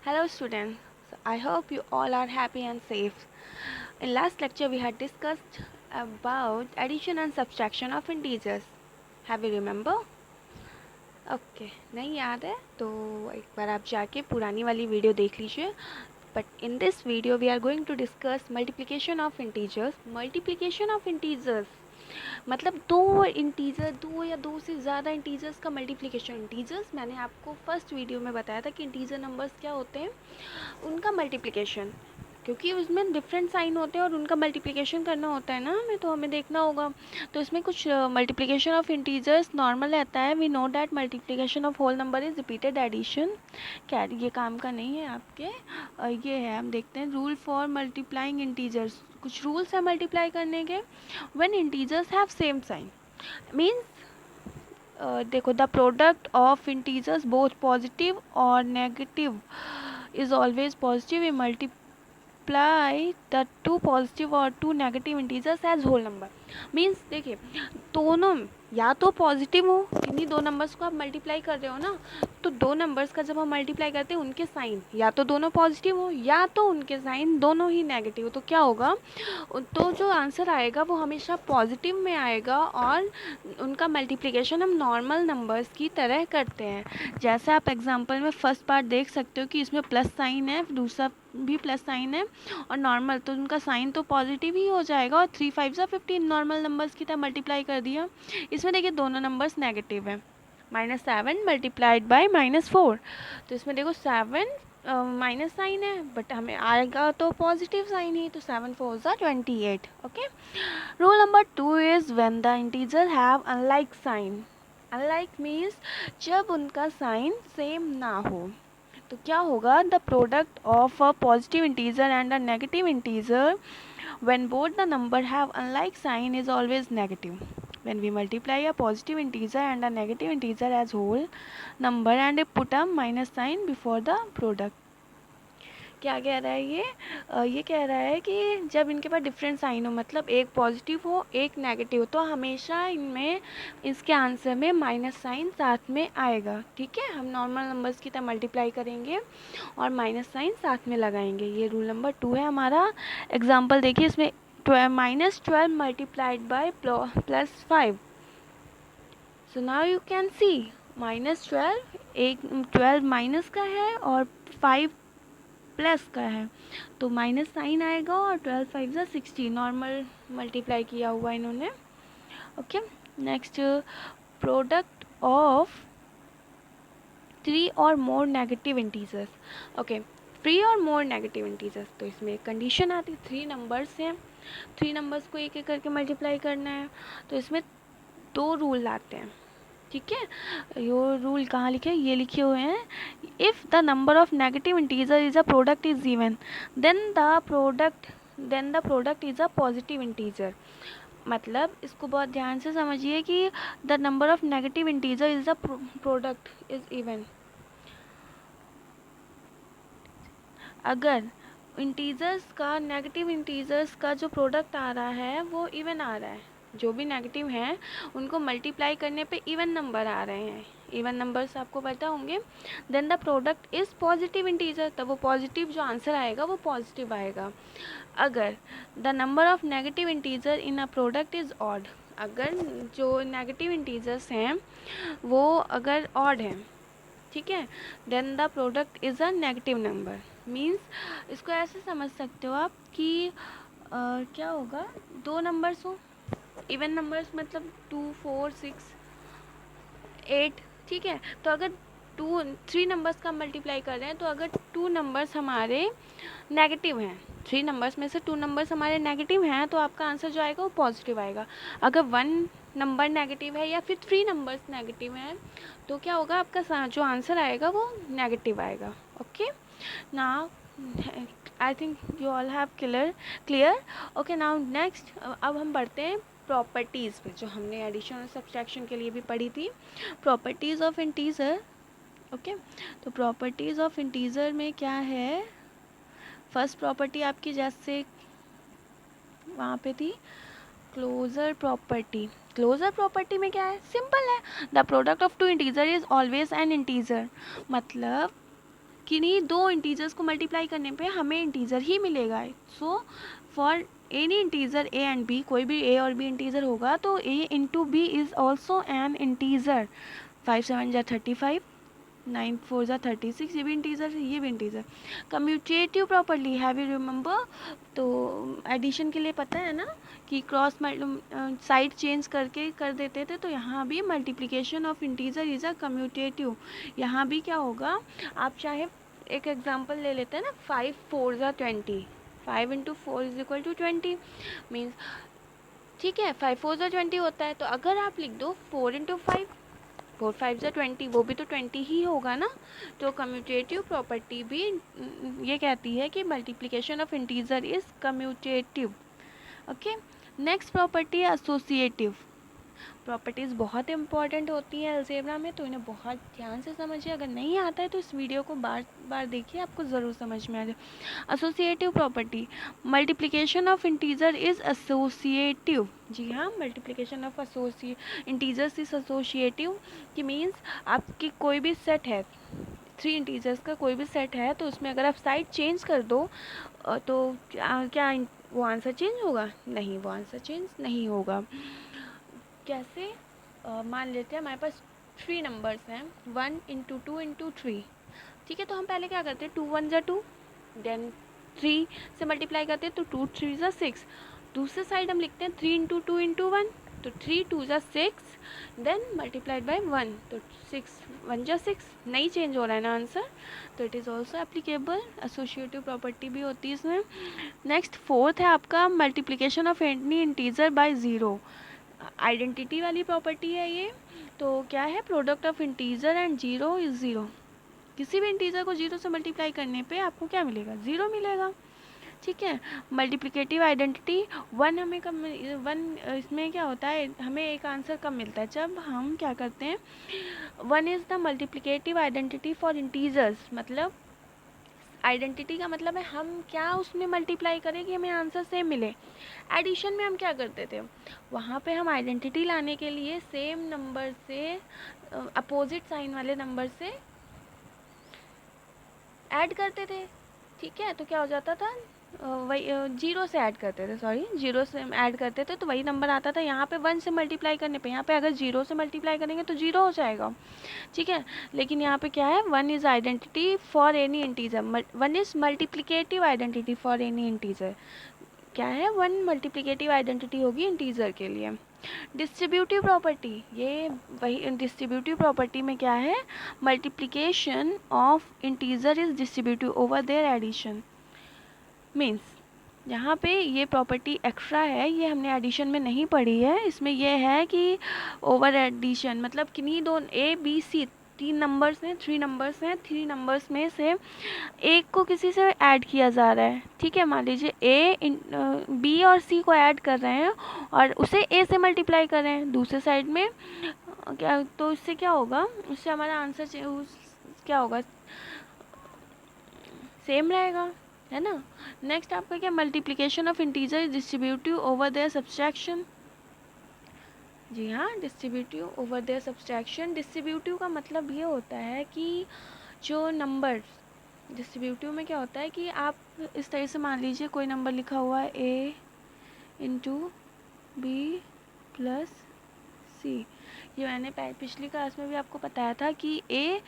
Hello students, I hope you all are happy and safe. In last lecture we had discussed about addition and subtraction of integers. Have you remember? Okay, नहीं याद है तो एक बार आप जाके पुरानी वाली वीडियो देख लीजिए. But in this video we are going to discuss multiplication of integers. Multiplication of integers मतलब दो इंटीजर, दो या दो से ज़्यादा इंटीजर्स का मल्टीप्लिकेशन. इंटीजर्स मैंने आपको फर्स्ट वीडियो में बताया था कि इंटीजर नंबर्स क्या होते हैं, उनका मल्टीप्लिकेशन, क्योंकि उसमें डिफरेंट साइन होते हैं और उनका मल्टीप्लिकेशन करना होता है ना हमें, तो हमें देखना होगा. तो इसमें कुछ मल्टीप्लिकेशन ऑफ इंटीजर्स नॉर्मल रहता है. We know that multiplication of whole number is repeated addition. क्या ये काम का नहीं है आपके, ये है. हम देखते हैं रूल फॉर मल्टीप्लाइंग इंटीजर्स. कुछ रूल्स है मल्टीप्लाई करने के. When integers have same sign means देखो, the product of integers both positive और negative is always positive. We multiply the two positive or two negative integers as whole number. Means देखिए, दोनों या तो positive हो, किन्हीं दो नंबर्स को आप मल्टीप्लाई कर रहे हो ना, तो दो नंबर्स का जब हम मल्टीप्लाई करते हैं उनके साइन या तो दोनों पॉजिटिव हो या तो उनके साइन दोनों ही नेगेटिव हो, तो क्या होगा, तो जो आंसर आएगा वो हमेशा पॉजिटिव में आएगा और उनका मल्टीप्लिकेशन हम नॉर्मल नंबर्स की तरह करते हैं. जैसे आप एग्जांपल में फर्स्ट पार्ट देख सकते हो कि इसमें प्लस साइन है, दूसरा भी प्लस साइन है और नॉर्मल, तो उनका साइन तो पॉजिटिव ही हो जाएगा. और 3 5 15 नॉर्मल नंबर्स की तरह मल्टीप्लाई कर दिया. इसमें देखिए दोनों नंबर्स नेगेटिव है. -7 मल्टीप्लाइड बाय -4, तो इसमें देखो 7 माइनस साइन है बट हमें आएगा तो पॉजिटिव साइन ही, तो 7 4 28. Okay. Rule number 2 is when the integer have unlike sign. Unlike means जब उनका साइन सेम ना हो, तो क्या होगा, the product of a positive integer and a negative integer when both the number have unlike sign is always negative. When we multiply a positive integer and a negative integer as whole number and put a minus sign before the product. क्या कह रहा है ये कह रहा है कि जब इनके पास डिफरेंट साइन हो, मतलब एक पॉजिटिव हो एक नेगेटिव हो, तो हमेशा इनमें इसके आंसर में माइनस साइन साथ में आएगा. ठीक है, हम नॉर्मल नंबर्स की तरह मल्टीप्लाई करेंगे और माइनस साइन साथ में लगाएंगे. ये रूल नंबर 2 है हमारा. एग्जाम्पल देखिए, इसमें -12 multiplied by +5. So now you can see -12, एक 12 माइनस का है और 5 प्लस का है, तो माइनस साइन आएगा और 12 5 16 नॉर्मल मल्टीप्लाई किया हुआ इन्होंने. ओके. नेक्स्ट, प्रोडक्ट ऑफ 3 और मोर नेगेटिव इंटीजर्स. ओके, 3 और मोर नेगेटिव इंटीजर्स, तो इसमें एक कंडीशन आती है. 3 नंबर्स हैं, 3 नंबर्स को एक एक करके मल्टीप्लाई करना है, तो इसमें 2 रूल आते हैं. ठीक है, ये रूल कहाँ लिखे हैं, ये लिखे हुए हैं. If the number of negative integer is a product is even, then the product is a positive integer. मतलब इसको बहुत ध्यान से समझिए कि the number of negative integer is a product is even. अगर इंटीजर्स का, नेगेटिव इंटीजर्स का जो प्रोडक्ट आ रहा है वो इवन आ रहा है, जो भी नेगेटिव हैं उनको मल्टीप्लाई करने पे इवन नंबर आ रहे हैं, इवन नंबर्स आपको पता होंगे, then the product is positive integer, तब वो पॉजिटिव जो आंसर आएगा वो पॉजिटिव आएगा. अगर the number of negative integer in a product is odd, अगर जो नेगेटिव इंटीजर्स हैं वो अगर ऑड हैं, ठीक है, then the product is a negative number. Means इसको ऐसे समझ सकते हो आप कि क्या होगा, दो नंबर्स हो, इवन नंबर्स मतलब 2 4 6 8. ठीक है, तो अगर 3 नंबर्स का मल्टीप्लाई कर रहे हैं, तो अगर 2 नंबर्स हमारे नेगेटिव हैं, 3 नंबर्स में से 2 नंबर्स हमारे नेगेटिव हैं, तो आपका आंसर जो आएगा वो पॉजिटिव आएगा. अगर 1 नंबर नेगेटिव है या फिर 3 नंबर्स नेगेटिव हैं, तो क्या होगा, आपका जो आंसर आएगा वो नेगेटिव आएगा. Okay. Now I think you all have clear. Okay, now next अब हम बढ़ते हैं प्रॉपर्टीज़ पे, जो हमने एडिशन और सब्सट्रैक्शन के लिए भी पढ़ी थी. Properties of integer. ओके, तो प्रॉपर्टीज़ ऑफ इंटीजर में क्या है, फर्स्ट प्रॉपर्टी आपकी जैसे वहाँ पे थी क्लोजर प्रॉपर्टी. क्लोजर प्रॉपर्टी में क्या है, सिंपल है, the product of two integer is always an integer. मतलब किन्हीं दो इंटीजर्स को मल्टीप्लाई करने पे हमें इंटीजर ही मिलेगा। So for any integer a and b, कोई भी ए और बी इंटीजर होगा तो a into b is also an integer. 5 7 जा 35, 9 4 जा 36, ये भी इंटीजर है, ये भी integer. Commutative property have you remember, तो एडिशन के लिए पता है ना कि क्रॉस साइड चेंज करके कर देते थे, तो यहाँ भी multiplication of integer is a commutative. यहाँ भी क्या होगा, आप चाहे एक एग्जांपल ले लेते हैं ना, 5 4 जा 20, 5 into 4 is equal to 20 means, ठीक है, 5 4 जा 20 होता है, तो अगर आप लिख दो 4 इंटू 5, 4 5 जा 20, वो भी तो 20 ही होगा ना। तो कम्यूटेटिव प्रॉपर्टी भी ये कहती है कि multiplication of integer is commutative. Okay, next property है एसोसिएटिव। प्रॉपर्टीज़ बहुत इंपॉर्टेंट होती हैं अलजेब्रा में, तो इन्हें बहुत ध्यान से समझिए। अगर नहीं आता है तो इस वीडियो को बार बार देखिए, आपको ज़रूर समझ में आ जाए। Associative property, multiplication of integer is associative. जी हाँ, multiplication of integers is associative, कि मीन्स आपकी कोई भी सेट है, 3 इंटीजर्स का कोई भी सेट है, तो उसमें अगर आप साइड चेंज कर दो तो क्या वो आंसर चेंज होगा? नहीं, वो आंसर चेंज नहीं होगा। कैसे? मान लेते हैं हमारे पास 3 नंबर्स हैं, 1 इंटू 2 इंटू 3, ठीक है, तो हम पहले क्या करते हैं, 2 1 जा 2, देन 3 से मल्टीप्लाई करते हैं तो 2 3 जा 6, दूसरे साइड हम लिखते हैं 3 इंटू 2 इंटू 1, तो 3 2 जा 6, देन मल्टीप्लाइड बाय 1, तो 6 1 जा 6, नहीं चेंज हो रहा है ना आंसर, तो it is also applicable. Associative property भी होती है इसमें। नेक्स्ट फोर्थ है आपका multiplication of any integer by 0। Identity वाली प्रॉपर्टी है ये। तो क्या है, product of integer and 0 is 0। किसी भी इंटीजर को 0 से मल्टीप्लाई करने पे आपको क्या मिलेगा? 0 मिलेगा, ठीक है। मल्टीप्लिकेटिव आइडेंटिटी, 1 हमें कब 1 इसमें क्या होता है, हमें एक आंसर कब मिलता है, जब हम क्या करते हैं, 1 is the multiplicative identity for integers. मतलब आइडेंटिटी का मतलब है हम क्या उसमें मल्टीप्लाई करें कि हमें आंसर सेम मिले। एडिशन में हम क्या करते थे, वहाँ पे हम आइडेंटिटी लाने के लिए सेम नंबर से अपोजिट साइन वाले नंबर से ऐड करते थे, ठीक है, तो क्या हो जाता था, वही 0 से ऐड करते थे, सॉरी 0 से ऐड करते थे तो वही नंबर आता था। यहाँ पे 1 से मल्टीप्लाई करने पे, यहाँ पे अगर 0 से मल्टीप्लाई करेंगे तो 0 हो जाएगा, ठीक है। लेकिन यहाँ पे क्या है, 1 is identity for any integer, 1 is multiplicative identity for any integer. क्या है, 1 मल्टीप्लिकेटिव आइडेंटिटी होगी इंटीजर के लिए। डिस्ट्रीब्यूटिव प्रॉपर्टी, ये वही डिस्ट्रीब्यूटिव प्रॉपर्टी में क्या है, multiplication of integer is distributive over their addition. मीन्स यहाँ पे ये प्रॉपर्टी एक्स्ट्रा है, ये हमने एडिशन में नहीं पढ़ी है। इसमें यह है कि ओवर एडिशन मतलब किन्हीं दो ए बी सी 3 नंबर्स हैं, 3 नंबर्स हैं, 3 नंबर्स में से एक को किसी से ऐड किया जा रहा है, ठीक है। मान लीजिए ए बी और सी को ऐड कर रहे हैं और उसे ए से मल्टीप्लाई कर रहे हैं दूसरे साइड में, क्या तो इससे क्या होगा, उससे हमारा आंसर क्या होगा, सेम रहेगा, है ना। नेक्स्ट आपका क्या, multiplication of integer is distributive over there subtraction. जी हाँ, distributive over there subtraction. Distributive का मतलब ये होता है कि जो नंबर डिस्ट्रीब्यूटिव में क्या होता है कि आप इस तरह से मान लीजिए कोई नंबर लिखा हुआ है a इंटू बी प्लस सी। ये मैंने पिछली क्लास में भी आपको बताया था कि a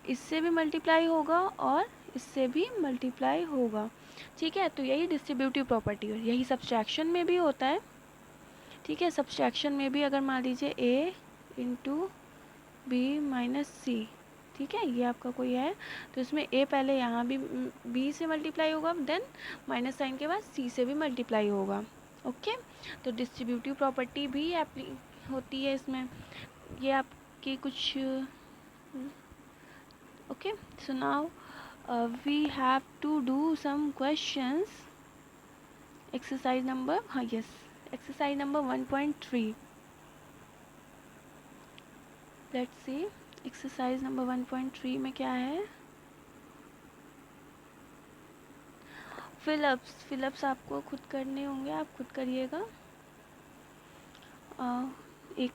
इससे भी मल्टीप्लाई होगा और इससे भी मल्टीप्लाई होगा, ठीक है। तो यही डिस्ट्रीब्यूटिव प्रॉपर्टी है, यही सब्सट्रैक्शन में भी होता है, ठीक है। सब्सट्रैक्शन में भी अगर मान लीजिए a इंटू बी माइनस सी, ठीक है, ये आपका कोई है तो इसमें a पहले यहाँ भी b से मल्टीप्लाई होगा, देन माइनस साइन के बाद c से भी मल्टीप्लाई होगा, ओके। तो डिस्ट्रीब्यूटिव प्रॉपर्टी भी होती है इसमें, ये आपकी कुछ okay. So now we have to do some questions. Exercise number, हाँ yes, exercise number 1.3। Let's see exercise number 1.3 में क्या है, फिलअप्स आपको खुद करने होंगे, आप खुद करिएगा। एक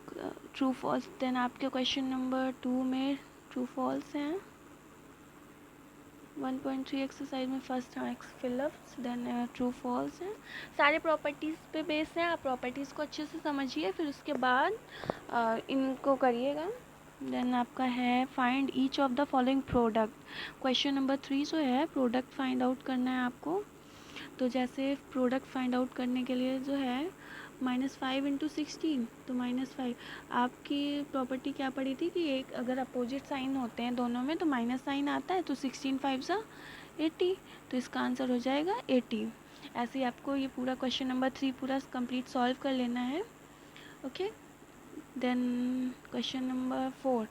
ट्रू फॉल्स, देन आपके क्वेश्चन नंबर 2 में ट्रू फॉल्स हैं, 1.3 एक्सरसाइज में first fill ups then true false है, सारे प्रॉपर्टीज़ पे बेस्ड हैं। आप प्रॉपर्टीज़ को अच्छे से समझिए, फिर उसके बाद इनको करिएगा। देन आपका है find each of the following product. Question number 3 जो है प्रोडक्ट फाइंड आउट करना है आपको। तो जैसे प्रोडक्ट फाइंड आउट करने के लिए जो है -5 × 16, तो -5। आपकी प्रॉपर्टी क्या पड़ी थी कि एक अगर अपोजिट साइन होते हैं दोनों में तो माइनस साइन आता है, तो 16 5 सा 80, तो इसका आंसर हो जाएगा 80। ऐसे ही आपको ये पूरा क्वेश्चन नंबर 3 पूरा कंप्लीट सॉल्व कर लेना है। Okay, then question number 4।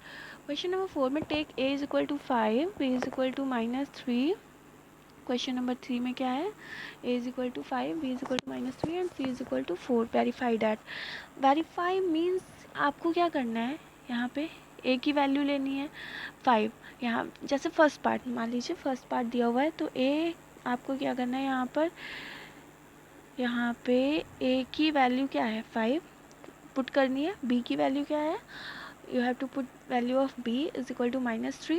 Question number 4 में take a = 5, b = -3। Question number 3 में क्या है, a = 5, b = -3 and c = 4। Verify that. Verify means आपको क्या करना है, यहाँ पे a की वैल्यू लेनी है 5। यहाँ जैसे फर्स्ट पार्ट मान लीजिए, फर्स्ट पार्ट दिया हुआ है, तो a आपको क्या करना है, यहाँ पे a की वैल्यू क्या है 5 पुट करनी है, b की वैल्यू क्या है, you have to put value of b is equal to -3,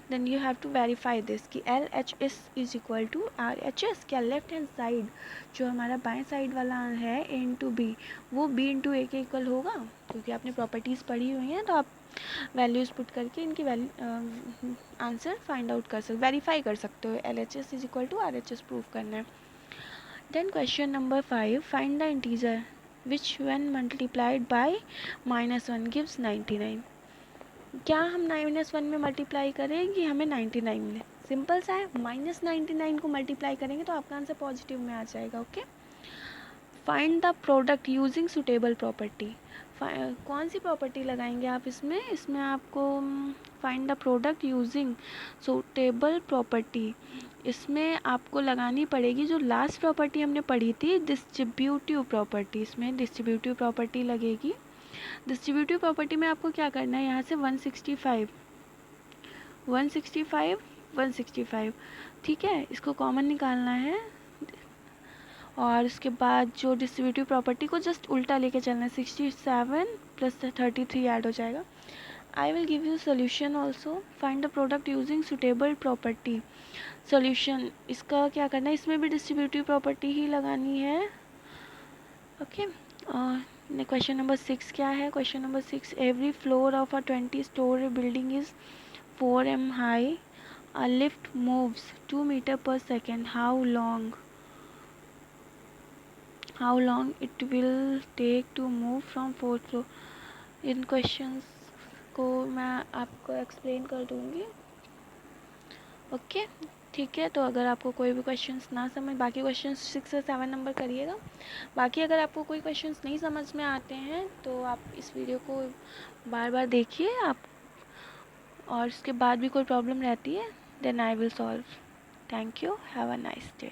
then you have to verify this कि LHS is equal to RHS। क्या लेफ्ट हैंड साइड जो हमारा बाएं साइड वाला है a into b, वो b into a के equal होगा, क्योंकि आपने प्रॉपर्टीज़ पढ़ी हुई हैं, तो आप वैल्यूज़ पुट करके इनकी वैल्यू आंसर फाइंड आउट कर सकते, वेरीफाई कर सकते हो। LHS is equal to RHS prove करना है। Then question number 5, find the integer which when multiplied by -1 gives 99। क्या हम -1 में मल्टीप्लाई करें कि हमें 99 मिले, सिंपल सा है, -99 को मल्टीप्लाई करेंगे तो आपका आंसर पॉजिटिव में आ जाएगा। Okay, find the product using suitable property. कौन सी प्रॉपर्टी लगाएंगे आप इसमें आपको find the product using suitable property, इसमें आपको लगानी पड़ेगी जो लास्ट प्रॉपर्टी हमने पढ़ी थी, डिस्ट्रीब्यूटिव प्रॉपर्टी। इसमें डिस्ट्रीब्यूटिव प्रॉपर्टी लगेगी। डिस्ट्रीब्यूटिव प्रॉपर्टी में आपको क्या करना है, यहाँ से 165 165 165, ठीक है, इसको कॉमन निकालना है, और उसके बाद जो डिस्ट्रीब्यूटिव प्रॉपर्टी को जस्ट उल्टा लेके चलना है, 67 + 33 ऐड हो जाएगा। I will give you solution also. Find the product using suitable property. Solution इसका क्या करना है, इसमें भी डिस्ट्रीब्यूटिव प्रॉपर्टी ही लगानी है। ओके, और क्वेश्चन नंबर 6 क्या है, question number 6, every floor of a 20 story building is 4m high, a lift moves 2 m/s, how long it will take to move from 4th floor। In questions को मैं आपको explain कर दूंगी। Okay, ठीक है, तो अगर आपको कोई भी क्वेश्चंस ना समझ, बाकी क्वेश्चंस 6 और 7 नंबर करिएगा। बाकी अगर आपको कोई क्वेश्चंस नहीं समझ में आते हैं तो आप इस वीडियो को बार बार देखिए आप, और उसके बाद भी कोई प्रॉब्लम रहती है then I will solve. Thank you, have a nice day.